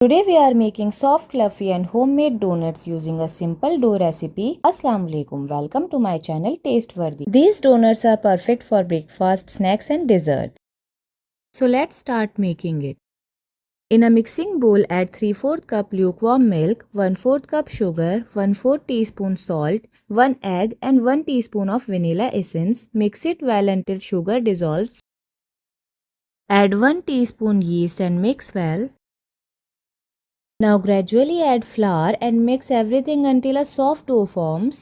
Today we are making soft, fluffy and homemade donuts using a simple dough recipe. Assalamu alaikum. Welcome to my channel Tasteworthy. These donuts are perfect for breakfast, snacks and dessert. So let's start making it. In a mixing bowl, add 3/4 cup lukewarm milk, 1/4 cup sugar, 1/4 teaspoon salt, 1 egg and 1 teaspoon of vanilla essence. Mix it well until sugar dissolves. Add 1 teaspoon yeast and mix well. Now gradually add flour and mix everything until a soft dough forms.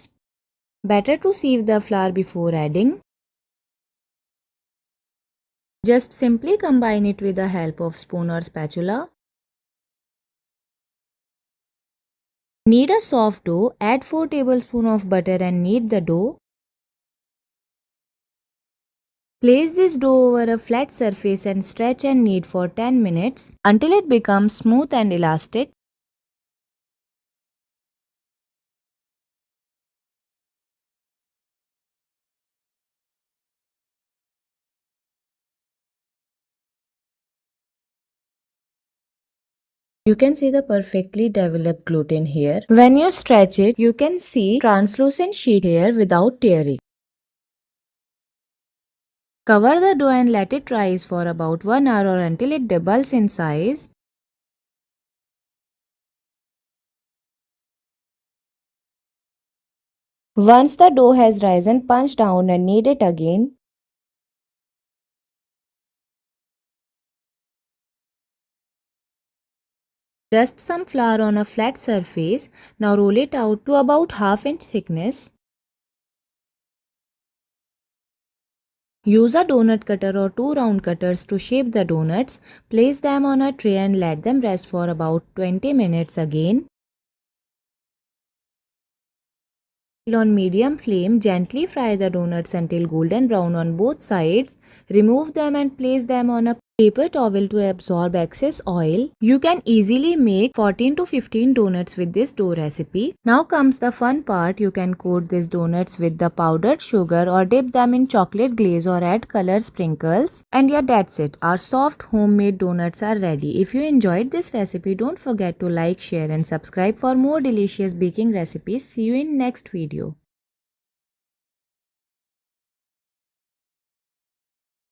Better to sieve the flour before adding. Just simply combine it with the help of spoon or spatula. Knead a soft dough, add 4 tablespoons of butter and knead the dough. Place this dough over a flat surface and stretch and knead for 10 minutes until it becomes smooth and elastic. You can see the perfectly developed gluten here. When you stretch it, you can see translucent sheet here without tearing. Cover the dough and let it rise for about 1 hour or until it doubles in size. Once the dough has risen, punch down and knead it again. Dust some flour on a flat surface. Now roll it out to about half-inch thickness. Use a donut cutter or 2 round cutters to shape the donuts. Place them on a tray and let them rest for about 20 minutes again. On medium flame, gently fry the donuts until golden brown on both sides. Remove them and place them on a paper towel to absorb excess oil. You can easily make 14 to 15 donuts with this dough recipe. Now comes the fun part. You can coat these donuts with the powdered sugar or dip them in chocolate glaze or add color sprinkles. And yeah, that's it. Our soft homemade donuts are ready. If you enjoyed this recipe, don't forget to like, share and subscribe for more delicious baking recipes. See you in next video.